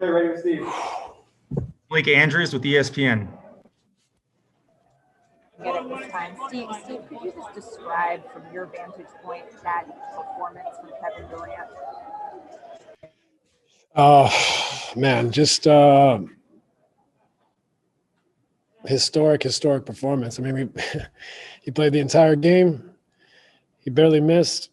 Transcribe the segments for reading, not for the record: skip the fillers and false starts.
Okay, ready with Steve. Blake Andrews with ESPN. Get it this time. Steve, could you just describe from your vantage point that performance from Kevin Durant? Man, just historic performance. I mean, he played the entire game. He barely missed.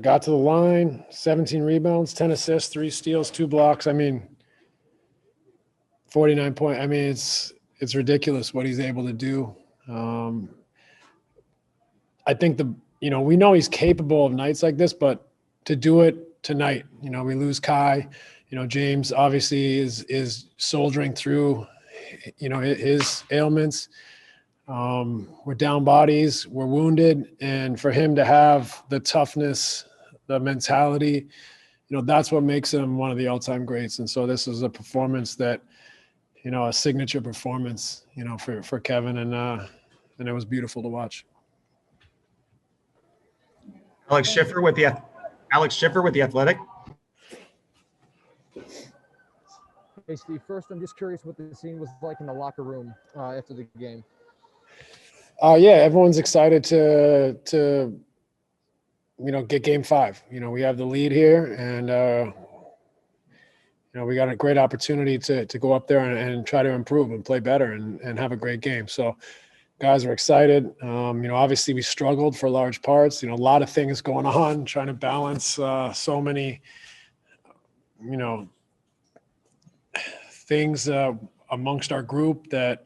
Got to the line, 17 rebounds, 10 assists, 3 steals, 2 blocks. I mean, 49 points. I mean, it's ridiculous what he's able to do. I think we know he's capable of nights like this, but to do it tonight, we lose Kai. James obviously is soldiering through, his ailments. We're down bodies, we're wounded, and for him to have the toughness, the mentality, that's what makes him one of the all-time greats. And so this is a performance that, a signature performance, for Kevin, and it was beautiful to watch. Alex Schiffer with the Athletic. Hey, Steve, first, I'm just curious what the scene was like in the locker room after the game. Yeah, everyone's excited to get game 5. We have the lead here, and we got a great opportunity to go up there and try to improve and play better and have a great game. So guys are excited. Obviously we struggled for large parts, a lot of things going on, trying to balance so many, things amongst our group that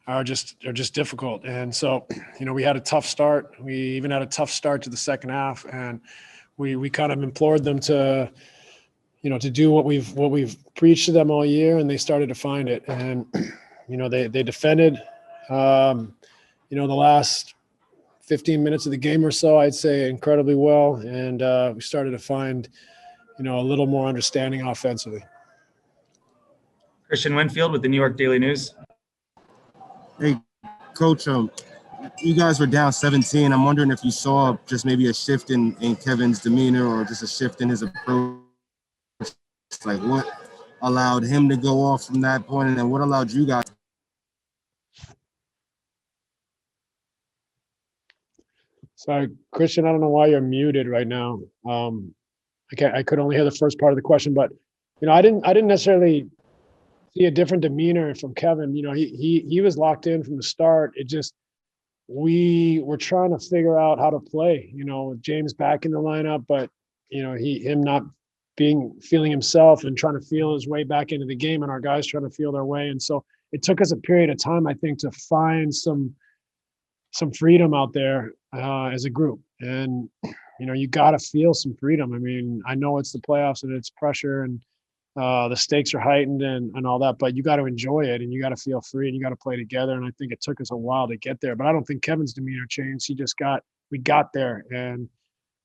are just difficult. And so, we had a tough start. We even had a tough start to the second half, and we kind of implored them to do what we've preached to them all year, and they started to find it. And, they defended, the last 15 minutes of the game or so, I'd say incredibly well. And we started to find, a little more understanding offensively. Christian Winfield with the New York Daily News. Hey, Coach, you guys were down 17. I'm wondering if you saw just maybe a shift in Kevin's demeanor or just a shift in his approach. Like, what allowed him to go off from that point, and then what allowed you guys? Sorry, Christian, I don't know why you're muted right now. I could only hear the first part of the question, but I didn't necessarily see a different demeanor from Kevin. He was locked in from the start. It just, we were trying to figure out how to play, with James back in the lineup, but him not feeling himself and trying to feel his way back into the game, and our guys trying to feel their way. And so it took us a period of time, I think, to find some freedom out there as a group. And you got to feel some freedom. I mean, I know it's the playoffs and it's pressure and the stakes are heightened and all that, but you got to enjoy it and you got to feel free and you got to play together. And I think it took us a while to get there, but I don't think Kevin's demeanor changed. We got there and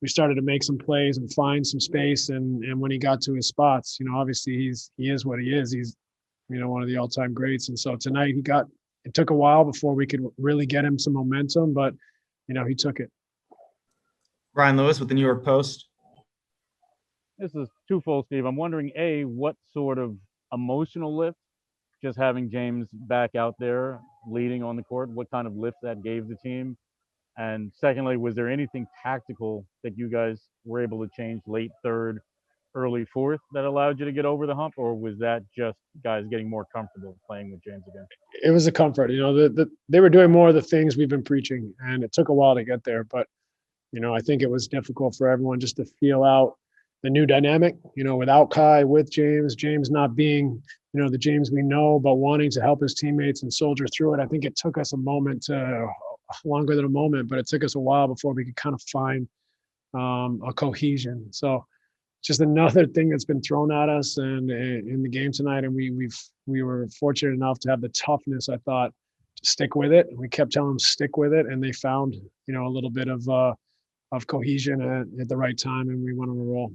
we started to make some plays and find some space. And when he got to his spots, obviously he is what he is. He's, one of the all-time greats. And so tonight it took a while before we could really get him some momentum, but he took it. Brian Lewis with the New York Post. This is twofold, Steve. I'm wondering, A, what sort of emotional lift, just having James back out there leading on the court, what kind of lift that gave the team? And secondly, was there anything tactical that you guys were able to change late third, early fourth that allowed you to get over the hump, or was that just guys getting more comfortable playing with James again? It was a comfort. They were doing more of the things we've been preaching, and it took a while to get there. But, I think it was difficult for everyone just to feel out the new dynamic, without Kai, with James not being, the James we know, but wanting to help his teammates and soldier through it. I think it took us a moment longer than a moment, but it took us a while before we could kind of find a cohesion. So just another thing that's been thrown at us and in the game tonight. And we were fortunate enough to have the toughness, I thought, to stick with it. We kept telling them stick with it, and they found, a little bit of cohesion at the right time, and we went on a roll.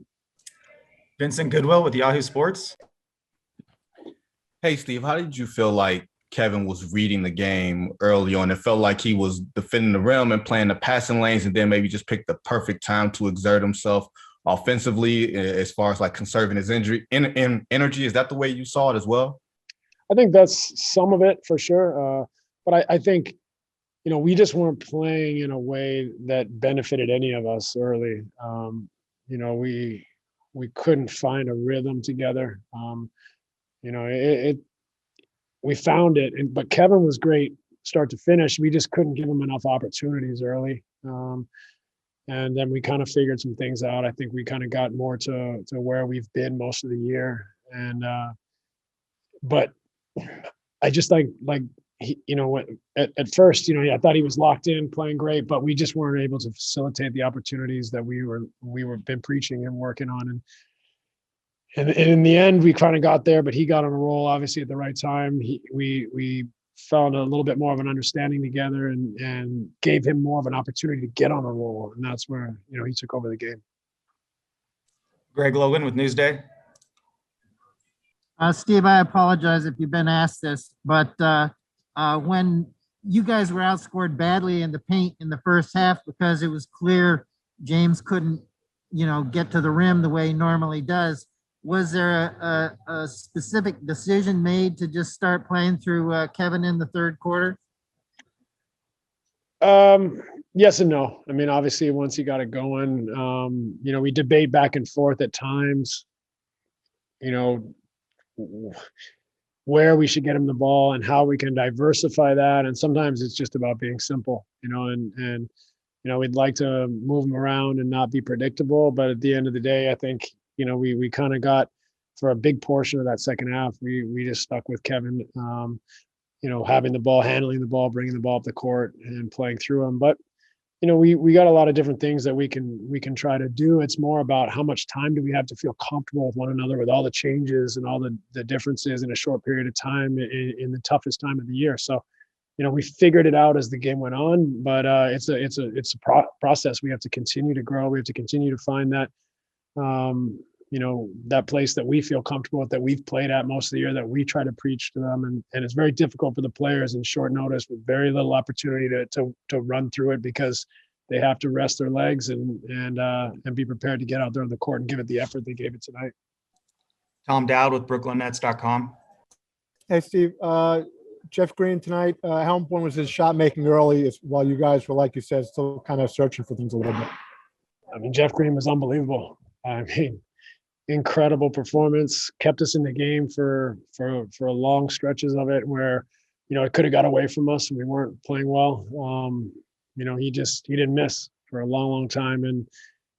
Vincent Goodwill with Yahoo Sports. Hey, Steve, how did you feel like Kevin was reading the game early on? It felt like he was defending the rim and playing the passing lanes, and then maybe just picked the perfect time to exert himself. offensively as far as like conserving his in energy? Is that the way you saw it as well? I think that's some of it for sure. But I think, we just weren't playing in a way that benefited any of us early. We couldn't find a rhythm together. We found it, but Kevin was great start to finish. We just couldn't give him enough opportunities early. And then we kind of figured some things out. I think we kind of got more to where we've been most of the year. And, but I just like at first, I thought he was locked in playing great, but we just weren't able to facilitate the opportunities that we were been preaching and working on. And in the end, we kind of got there, but he got on a roll, obviously at the right time. We found a little bit more of an understanding together and gave him more of an opportunity to get on a roll. And that's where, he took over the game. Greg Logan with Newsday. Steve, I apologize if you've been asked this, but when you guys were outscored badly in the paint in the first half because it was clear James couldn't, get to the rim the way he normally does, was there a specific decision made to just start playing through Kevin in the third quarter? Yes and no. I mean, obviously, once he got it going, we debate back and forth at times, where we should get him the ball and how we can diversify that. And sometimes it's just about being simple, and we'd like to move him around and not be predictable. But at the end of the day, I think, we kind of got, for a big portion of that second half, we just stuck with Kevin, having the ball, handling the ball, bringing the ball up the court and playing through him. But, we got a lot of different things that we can try to do. It's more about how much time do we have to feel comfortable with one another with all the changes and all the differences in a short period of time in the toughest time of the year. So, we figured it out as the game went on, but it's a process. We have to continue to grow. We have to continue to find that, that place that we feel comfortable with, that we've played at most of the year, that we try to preach to them. And it's very difficult for the players in short notice with very little opportunity to run through it, because they have to rest their legs and be prepared to get out there on the court and give it the effort they gave it tonight. Tom Dowd with BrooklynNets.com. Hey, Steve, Jeff Green tonight, how important was his shot making early while you guys were, like you said, still kind of searching for things a little bit? I mean, Jeff Green was unbelievable. I mean, incredible performance, kept us in the game for long stretches of it where, it could have got away from us and we weren't playing well. He didn't miss for a long time and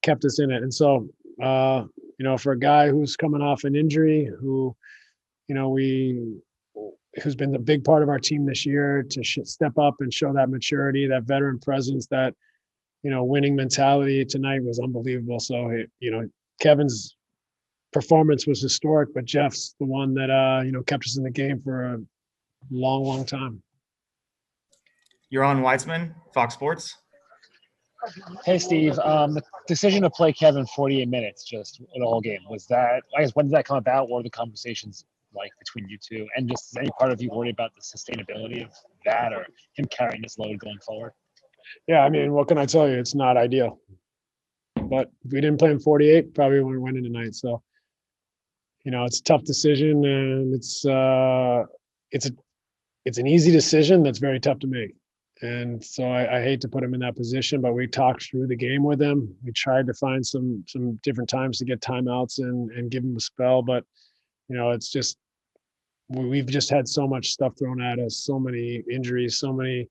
kept us in it. And so, for a guy who's coming off an injury, who's been the big part of our team this year, to step up and show that maturity, that veteran presence, that, winning mentality tonight was unbelievable. So, Kevin's performance was historic, but Jeff's the one that, kept us in the game for a long time. Yaron Weitzman, Fox Sports. Hey, Steve. The decision to play Kevin 48 minutes just the whole game, was that, I guess, when did that come about? What were the conversations like between you two? And just, is any part of you worried about the sustainability of that or him carrying this load going forward? Yeah, I mean, what can I tell you? It's not ideal. But if we didn't play him 48, probably wouldn't win tonight. So, it's a tough decision, and it's an easy decision that's very tough to make. And so I hate to put him in that position, but we talked through the game with him. We tried to find some different times to get timeouts and give him a spell. But, it's just, we've just had so much stuff thrown at us, so many injuries, so many,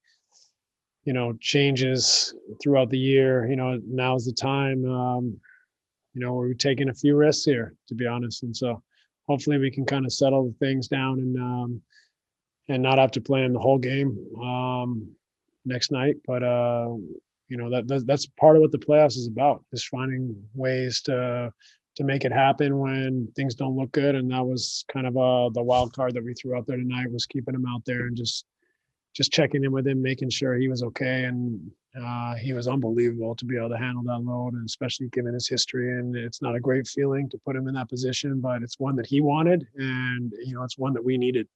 changes throughout the year. Now's the time, we're taking a few risks here, to be honest. And so hopefully we can kind of settle the things down and not have to play in the whole game next night. But, that's part of what the playoffs is about, is finding ways to make it happen when things don't look good. And that was kind of the wild card that we threw out there tonight, was keeping him out there and just checking in with him, making sure he was okay. And he was unbelievable to be able to handle that load, and especially given his history. And it's not a great feeling to put him in that position, but it's one that he wanted, and it's one that we needed.